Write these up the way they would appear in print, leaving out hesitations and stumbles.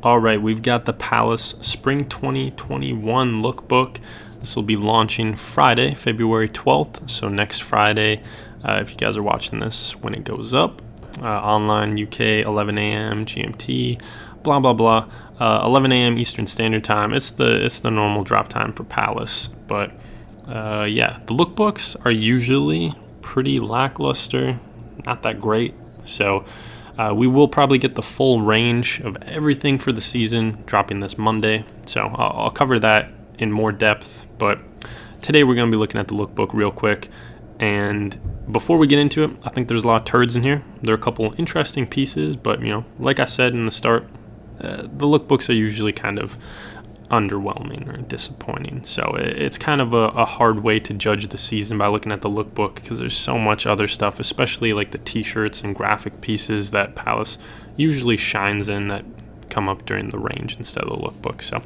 All right, we've got the Palace Spring 2021 Lookbook. This will be launching Friday, February 12th. So next Friday, if you guys are watching this when it goes up, online UK, 11 a.m. GMT, blah, blah, blah. 11 a.m. Eastern Standard Time. It's the normal drop time for Palace. But yeah, the lookbooks are usually pretty lackluster, not that great. So we will probably get the full range of everything for the season dropping this Monday. So I'll cover that in more depth. But today we're going to be looking at the lookbook real quick. And before we get into it, I think there's a lot of turds in here. There are a couple interesting pieces, but like I said in the start, the lookbooks are usually kind of underwhelming or disappointing. So it's kind of a hard way to judge the season by looking at the lookbook, because there's so much other stuff, especially like the t-shirts and graphic pieces that Palace usually shines in that come up during the range instead of the lookbook. So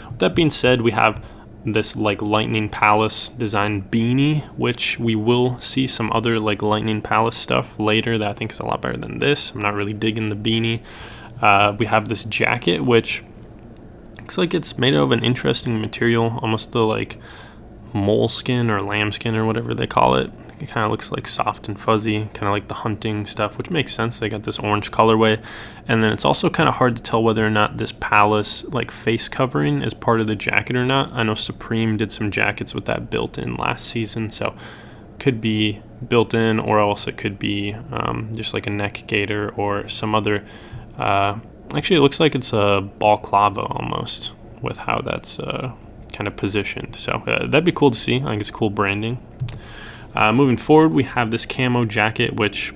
with that being said, we have this like Lightning Palace design beanie, which we will see some other like Lightning Palace stuff later that I think is a lot better than this. I'm not really digging the beanie. We have this jacket, which looks like it's made of an interesting material, almost the like moleskin or lambskin or whatever they call it. It kind of looks like soft and fuzzy, kind of like the hunting stuff, which makes sense. They got this orange colorway. And then it's also kind of hard to tell whether or not this Palace like face covering is part of the jacket or not. I know Supreme did some jackets with that built in last season, so could be built in, or else it could be just like a neck gaiter or some other actually it looks like it's a balaclava almost with how that's kind of positioned. So that'd be cool to see. I think it's cool branding. Moving forward, we have this camo jacket, which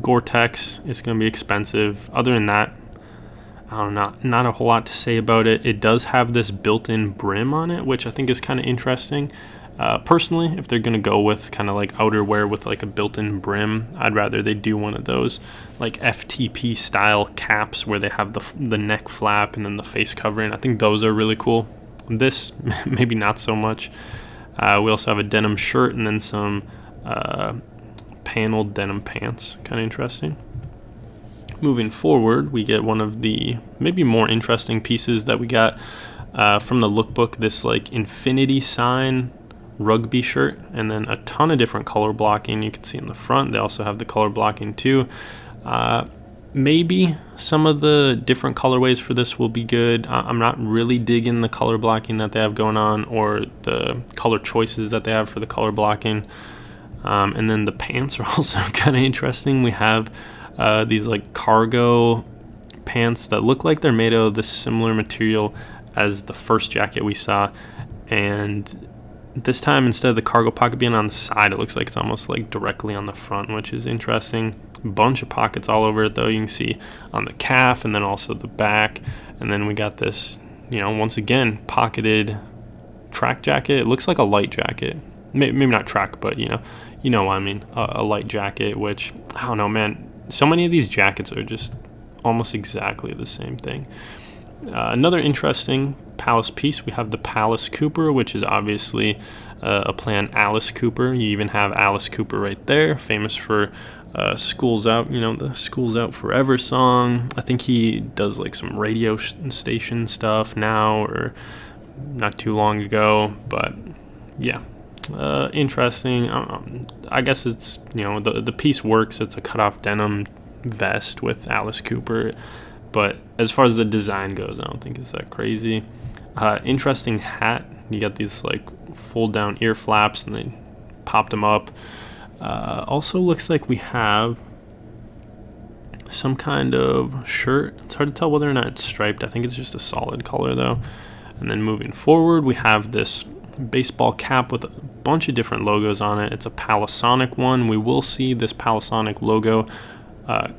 Gore-Tex is going to be expensive. Other than that, I don't know, not a whole lot to say about it. It does have this built-in brim on it, which I think is kind of interesting. Personally, if they're going to go with kind of like outerwear with like a built-in brim, I'd rather they do one of those like FTP style caps where they have the neck flap and then the face covering. I think those are really cool. This, maybe not so much. We also have a denim shirt and then some paneled denim pants. Kind of interesting. Moving forward, we get one of the maybe more interesting pieces that we got from the lookbook, this like infinity sign rugby shirt, and then a ton of different color blocking. You can see in the front they also have the color blocking too. Maybe some of the different colorways for this will be good. I'm not really digging the color blocking that they have going on, or the color choices that they have for the color blocking. And then the pants are also kind of interesting. We have these like cargo pants that look like they're made of this similar material as the first jacket we saw, and this time instead of the cargo pocket being on the side, it looks like it's almost like directly on the front, which is interesting. Bunch of pockets all over it though. You can see on the calf and then also the back. And then we got this, once again, pocketed track jacket. It looks like a light jacket. Maybe not track, but you know what I mean. A light jacket, which, I don't know, man. So many of these jackets are just almost exactly the same thing. Another interesting Palace piece, we have the Palace Cooper, which is obviously a play on Alice Cooper. You even have Alice Cooper right there, famous for School's Out, the School's Out Forever song. I think he does like some radio station stuff now, or not too long ago, but yeah, interesting. I guess it's, the piece works. It's a cutoff denim vest with Alice Cooper, but as far as the design goes, I don't think it's that crazy. Interesting hat. You got these like fold down ear flaps and they popped them up. Also looks like we have some kind of shirt. It's hard to tell whether or not it's striped. I think it's just a solid color though. And then moving forward, we have this baseball cap with a bunch of different logos on it. It's a Palasonic one. We will see this Palasonic logo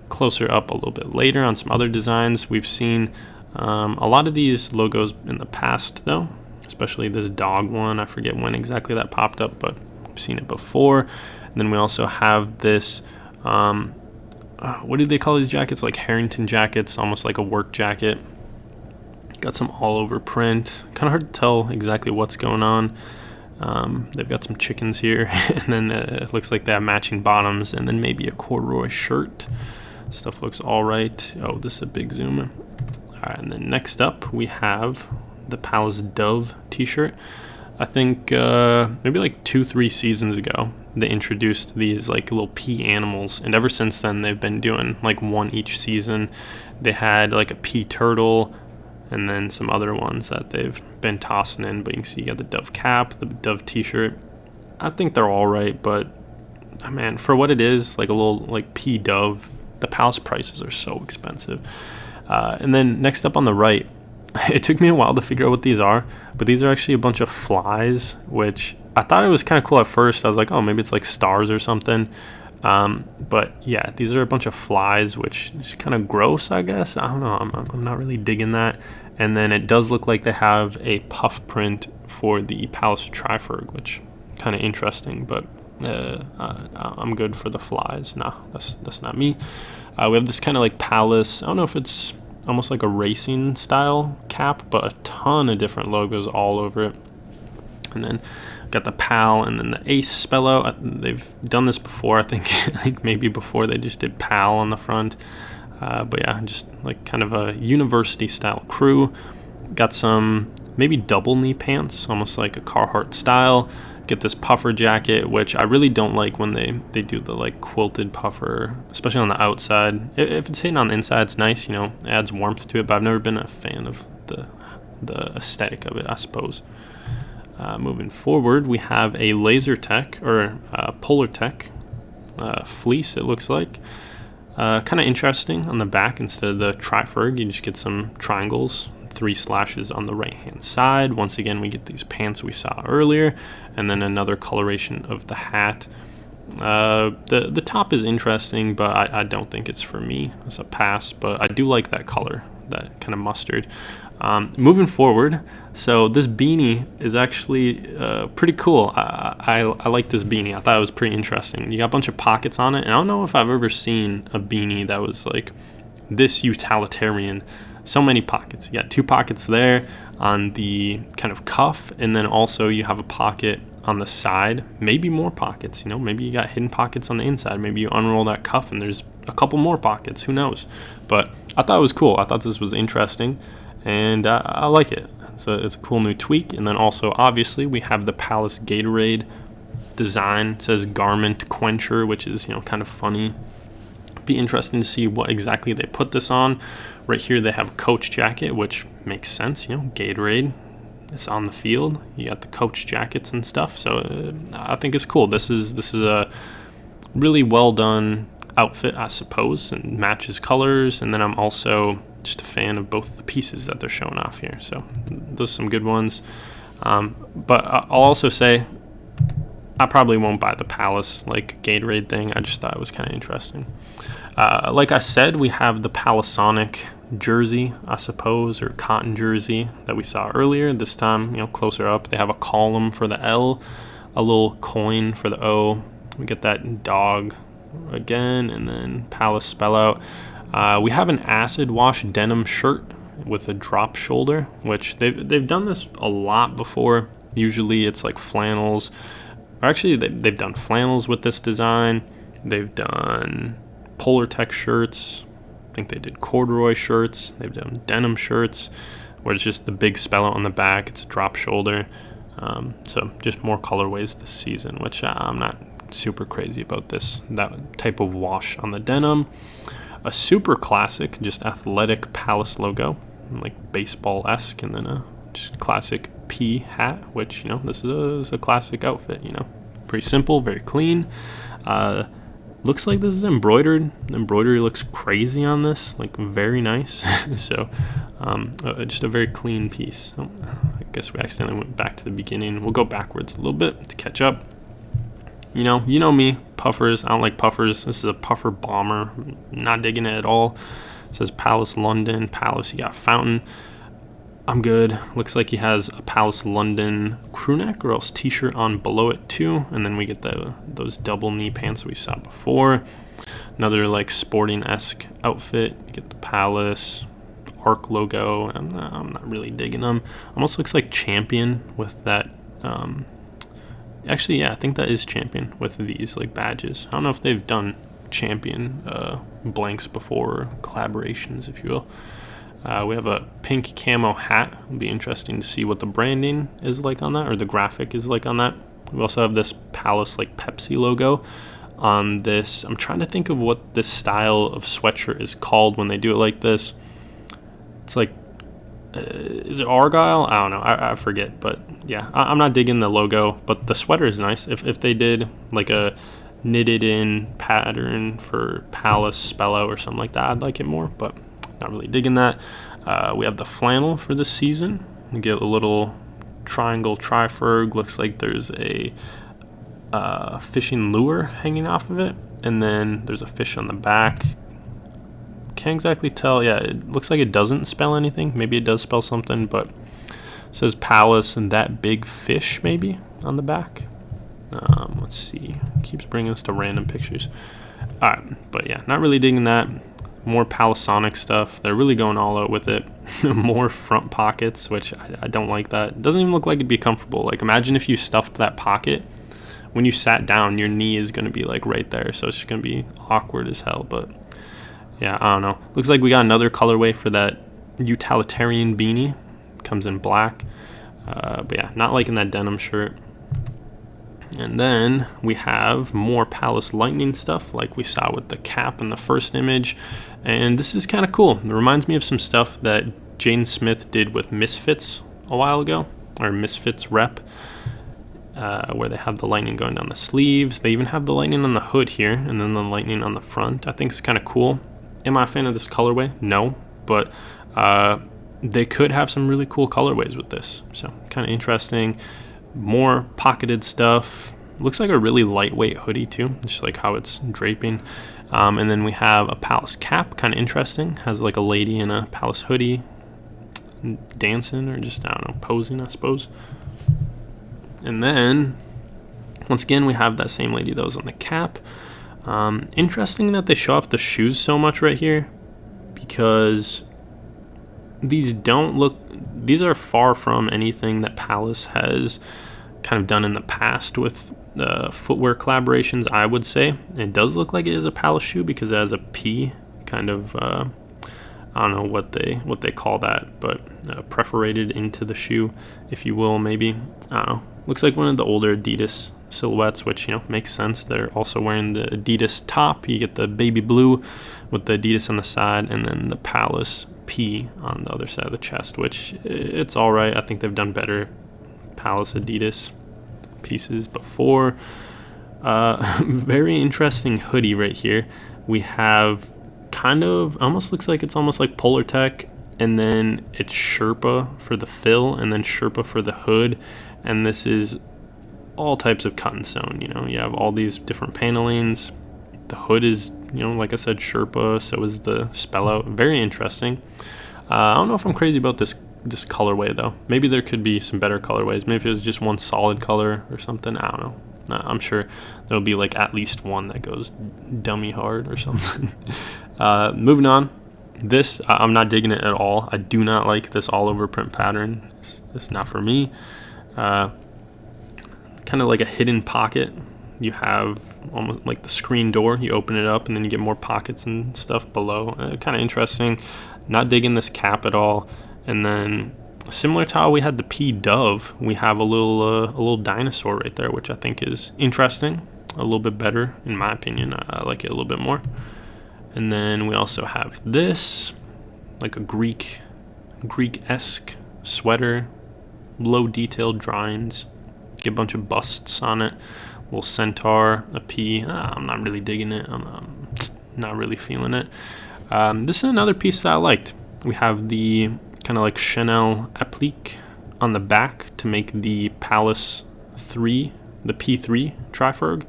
closer up a little bit later on some other designs. We've seen a lot of these logos in the past though, especially this dog one. I forget when exactly that popped up, but I've seen it before. And then we also have this what do they call these jackets? Like Harrington jackets, almost like a work jacket. Got some all over print. Kind of hard to tell exactly what's going on. They've got some chickens here, and then it looks like they have matching bottoms, and then maybe a corduroy shirt. Stuff looks all right. Oh, this is a big zoom. All right, and then next up we have the Palace Dove t-shirt. I think maybe like 2-3 seasons ago they introduced these like little pea animals, and ever since then they've been doing like one each season. They had like a pea turtle and then some other ones that they've been tossing in, but you can see you got the Dove cap, the Dove t-shirt. I think they're all right, but man, for what it is, like a little like pea dove, the Palace prices are so expensive. And then next up on the right, it took me a while to figure out what these are, but these are actually a bunch of flies, which I thought it was kind of cool at first. I was like, oh, maybe it's like stars or something. But yeah, these are a bunch of flies, which is kind of gross, I guess. I don't know. I'm not really digging that. And then it does look like they have a puff print for the Palace Triferg, which kind of interesting, but I'm good for the flies. Nah, that's not me. We have this kind of like Palace, I don't know if it's almost like a racing style cap, but a ton of different logos all over it. And then got the PAL and then the ACE spell out. They've done this before, I think maybe before they just did PAL on the front. But yeah, just like kind of a university style crew. Got some maybe double knee pants, almost like a Carhartt style. Get this puffer jacket, which I really don't like when they do the like quilted puffer, especially on the outside. If it's hitting on the inside, it's nice, you know, it adds warmth to it, but I've never been a fan of the aesthetic of it, I suppose. Moving forward, we have a Laser Tech or Polar Tech fleece, it looks like. Kind of interesting on the back. Instead of the Triferg, you just get some triangles, 3 slashes on the right hand side. Once again, we get these pants we saw earlier, and then another coloration of the hat. The top is interesting, but I don't think it's for me. It's a pass, but I do like that color, that kind of mustard. Moving forward, so this beanie is actually pretty cool. I like this beanie. I thought it was pretty interesting. You got a bunch of pockets on it, and I don't know if I've ever seen a beanie that was like this utilitarian. So many pockets. You got 2 pockets there on the kind of cuff, and then also you have a pocket on the side, maybe more pockets, you know, maybe you got hidden pockets on the inside. Maybe you unroll that cuff and there's a couple more pockets, who knows. But I thought it was cool. I thought this was interesting, and I like it. So it's a cool new tweak. And then also obviously we have the Palace Gatorade design. It says garment quencher, which is, you know, kind of funny. Be interesting to see what exactly they put this on. Right here they have a coach jacket, which makes sense, you know, Gatorade, it's on the field, you got the coach jackets and stuff, so I think it's cool. This is a really well done outfit, I suppose, and matches colors. And then I'm also just a fan of both the pieces that they're showing off here, so those are some good ones. But I'll also say I probably won't buy the Palace like Gatorade thing. I just thought it was kind of interesting. Like I said, we have the Palasonic jersey, I suppose, or cotton jersey that we saw earlier. This time, you know, closer up, they have a column for the L, a little coin for the O. We get that dog again, and then Palace spell out. We have an acid wash denim shirt with a drop shoulder, which they've done this a lot before. Usually it's like flannels, or actually they've done flannels with this design. They've done Polar Tech shirts. I think they did corduroy shirts. They've done denim shirts where it's just the big spell out on the back. It's a drop shoulder. So just more colorways this season, which I'm not super crazy about that type of wash on the denim. A super classic, just athletic Palace logo, like baseball-esque, and then a just classic P hat, which, you know, this is a classic outfit, you know. Pretty simple, very clean. Looks like this is embroidered. The embroidery looks crazy on this, like very nice. So just a very clean piece. Oh, I guess we accidentally went back to the beginning. We'll go backwards a little bit to catch up. You know me, puffers. I don't like puffers. This is a puffer bomber. Not digging it at all. It says Palace London. Palace, you got fountain. I'm good. Looks like he has a Palace London crew neck or else t-shirt on below it too. And then we get those double knee pants we saw before. Another like sporting-esque outfit. You get the Palace Arc logo. I'm not really digging them. Almost looks like Champion with that. Actually, yeah, I think that is Champion with these like badges. I don't know if they've done Champion blanks before, or collaborations, if you will. We have a pink camo hat. It'll be interesting to see what the branding is like on that, or the graphic is like on that. We also have this Palace like Pepsi logo on this. I'm trying to think of what this style of sweatshirt is called when they do it like this. It's like, is it Argyle? I don't know. I forget. But yeah, I'm not digging the logo, but the sweater is nice. If they did like a knitted in pattern for Palace spell out or something like that, I'd like it more, but not really digging that. We have the flannel for this season. We get a little triangle triferg. Looks like there's a fishing lure hanging off of it, and then there's a fish on the back. Can't exactly tell. Yeah, it looks like it doesn't spell anything. Maybe it does spell something, but it says Palace and that big fish maybe on the back. Let's see. It keeps bringing us to random pictures. All right, but yeah, not really digging that. More Palisonic stuff. They're really going all out with it. More front pockets, which I don't like that. It doesn't even look like it'd be comfortable. Like, imagine if you stuffed that pocket. When you sat down, your knee is going to be like right there, so it's just going to be awkward as hell. But yeah, I don't know. Looks like we got another colorway for that utilitarian beanie. Comes in black. But yeah, not liking that denim shirt. And then we have more Palace Lightning stuff like we saw with the cap in the first image. And this is kind of cool. It reminds me of some stuff that Jane Smith did with Misfits a while ago, or Misfits Rep, where they have the lightning going down the sleeves. They even have the lightning on the hood here, and then the lightning on the front. I think it's kind of cool. Am I a fan of this colorway? No, but they could have some really cool colorways with this. So kind of interesting. More pocketed stuff. Looks like a really lightweight hoodie too, just like how it's draping. And then we have a Palace cap, kind of interesting. Has like a lady in a Palace hoodie dancing, or just, I don't know, posing, I suppose. And then once again we have that same lady that was on the cap. Interesting that they show off the shoes so much right here, because these are far from anything that Palace has kind of done in the past with footwear collaborations, I would say. It does look like it is a Palace shoe because it has a P kind of, I don't know what they call that, but perforated into the shoe, if you will, maybe. I don't know. Looks like one of the older Adidas silhouettes, which, you know, makes sense. They're also wearing the Adidas top. You get the baby blue with the Adidas on the side, and then the Palace P on the other side of the chest, which it's all right. I think they've done better Palace Adidas pieces before. Very interesting hoodie right here. We have kind of, almost looks like it's almost like Polar Tech, and then it's Sherpa for the fill, and then Sherpa for the hood. And this is all types of cut and sewn. You know, you have all these different panelings. The hood is, you know, like I said, Sherpa, so is the spell out. Very interesting. I don't know if I'm crazy about this colorway though. Maybe there could be some better colorways. Maybe if it was just one solid color or something. I don't know. I'm sure there'll be like at least one that goes dummy hard or something. Moving on. This, I'm not digging it at all. I do not like this all over print pattern. It's not for me. Kind of like a hidden pocket. You have almost like the screen door. You open it up and then you get more pockets and stuff below. Kind of interesting. Not digging this cap at all. And then similar to how we had the P Dove, we have a little dinosaur right there, which I think is interesting. A little bit better in my opinion. I like it a little bit more. And then we also have this, like a Greek-esque sweater, low detailed drawings. Get a bunch of busts on it. Little centaur, a P. I'm not really digging it. I'm not really feeling it. This is another piece that I liked. We have the kind of like Chanel applique on the back to make the Palace 3, the P3 triferg.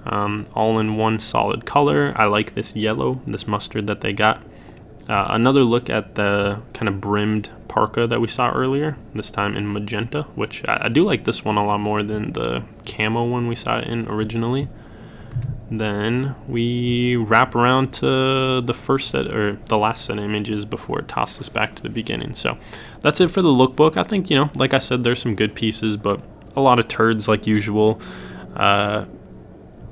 All in one solid color. I like this yellow, this mustard that they got. Another look at the kind of brimmed parka that we saw earlier, this time in magenta, which I do like this one a lot more than the camo one we saw it in originally. Then we wrap around to the first set, or the last set of images before it tosses us back to the beginning. So that's it for the lookbook. I think, you know, like I said, there's some good pieces, but a lot of turds like usual.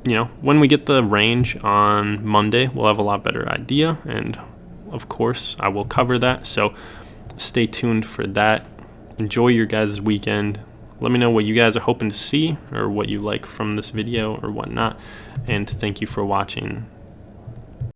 You know, when we get the range on Monday, we'll have a lot better idea, and of course, I will cover that. So stay tuned for that. Enjoy your guys' weekend. Let me know what you guys are hoping to see or what you like from this video or whatnot. And thank you for watching.